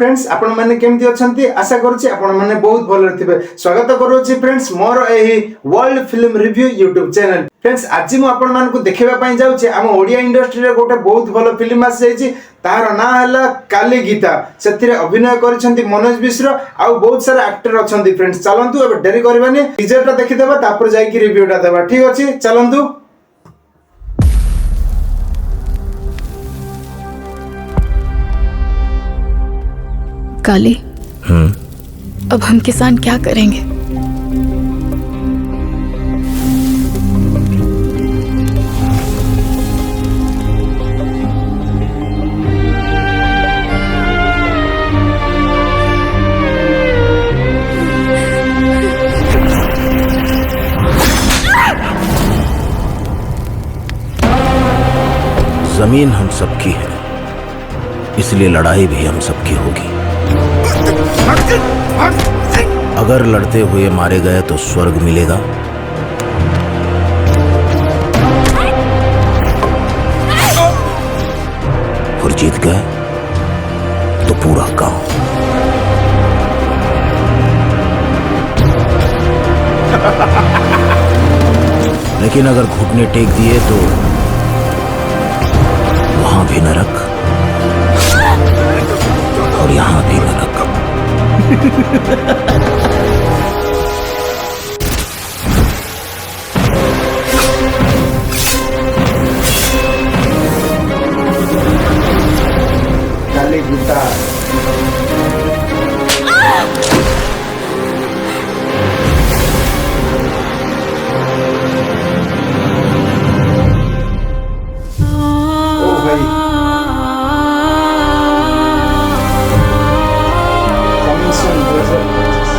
Friends आपण माने केमती अछंती आशा करूची आपण माने बहुत भलो थिबे। स्वागत करूची फ्रेंड्स मोर एही world film review YouTube channel. Friends आज मु आपण मान को देखिबा पई जाउची हम ओडिया इंडस्ट्री रे गोटे बहुत भलो फिल्म आसी जाईची। तार ना हला काली गीता। सेथिरे अभिनय करिसंती मनोज मिश्र आ बहुत सारा एक्टर अछंती। फ्रेंड्स चलंतु अब डेरी करबानी टीजरटा देखि देबा तापर जाई कि रिव्यूटा देबा। ठीक अछि चलंतु। काली अब हम किसान क्या करेंगे? जमीन हम सबकी है, इसलिए लड़ाई भी हम सबकी होगी। अगर लड़ते हुए मारे गए तो स्वर्ग मिलेगा, और जीत गए तो पूरा गांव। लेकिन अगर घुटने टेक दिए तो वहां भी नरक और यहां भी नरक। काली गीता ओ भाई कमीशन 2025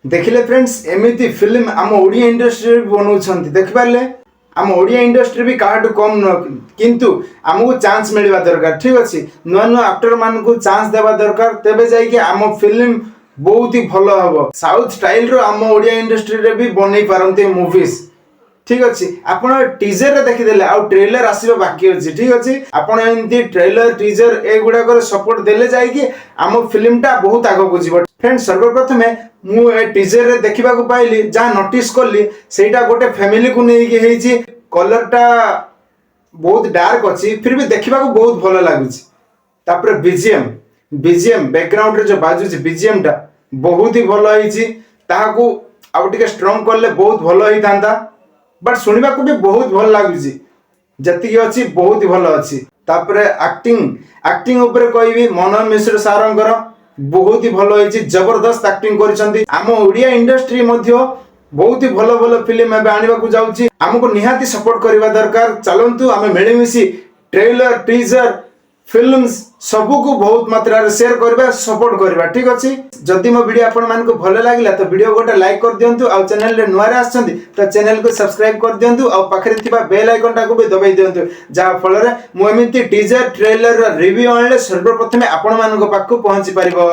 देखिले फ्रेंड्स एमिति फिल्म आम ओडिया इंडस्ट्री बनाउछंती। देखि पारले आम ओडिया इंडस्ट्री भी काहाटू कम न, किंतु आमको चांस मिलवा दरकार। ठीक अछि नुआ नुआ एक्टर मान को चांस देवा दरकार, तेबे जाई कि आम फिल्म बहुत ही भलो हबो। साउथ स्टाइल रो आम ओडिया इंडस्ट्री रे भी बनै पारंती मूवीज। ठीक अछि आपण टीजर रे देखि देले आ ट्रेलर आसीबो बाकी अछि। ठीक अछि आपण एंती ट्रेलर टीजर ए गुडा कर सपोर्ट देले जाई कि आम फिल्मटा बहुत आगो को जीवो। फ्रेंड्स सर्वप्रथमे मु ए टीजर रे देखिबा को पाइली जा नोटिस करली सेटा गोटे फैमिली को नै कि हेची। कलरटा बहुत डार्क अछि फिर भी देखिबा को बहुत भलो लागुछि। तापर बीजीएम बैकग्राउंड रे जो बाजुछि बीजीएम टा बहुत ही भलो हेची। ताहाकू आ टिके स्ट्रांग करले बहुत भलो हेई थांदा, बट सुनिबा को भी बहुत भल लागुछि। जति अछि बहुत ही भलो अछि। तापर एक्टिंग ऊपर कहबी मनोज मिश्र सारंकर बहुत ही भलो हेची, जबरदस्त एक्टिंग करिसंती। आम ओडिया इंडस्ट्री मध्य बहुत ही भलो भलो फिल्म एबे आनिबा को जाउची। हमको निहाती सपोर्ट करबा दरकार। चलंतु आमे मिली मिसी ट्रेलर टीजर फिल्म्स सबु को बहुत मात्रा रे शेयर करबा सपोर्ट करबा। ठीक अछि जदि मो वीडियो आपण मान को भलो लागिला तो वीडियो गोटे लाइक कर दियंतु आ चैनल रे नुआ रे आछंती तो चैनल को सब्सक्राइब कर दियंतु आ पाखरे थिबा बेल आइकन टा को भी दबाई दियंतु, जा फल रे मो एमिति टीजर ट्रेलर रो रिव्यू आनले सर्वप्रथमे आपण मान को पाख को पहुंची परिबो।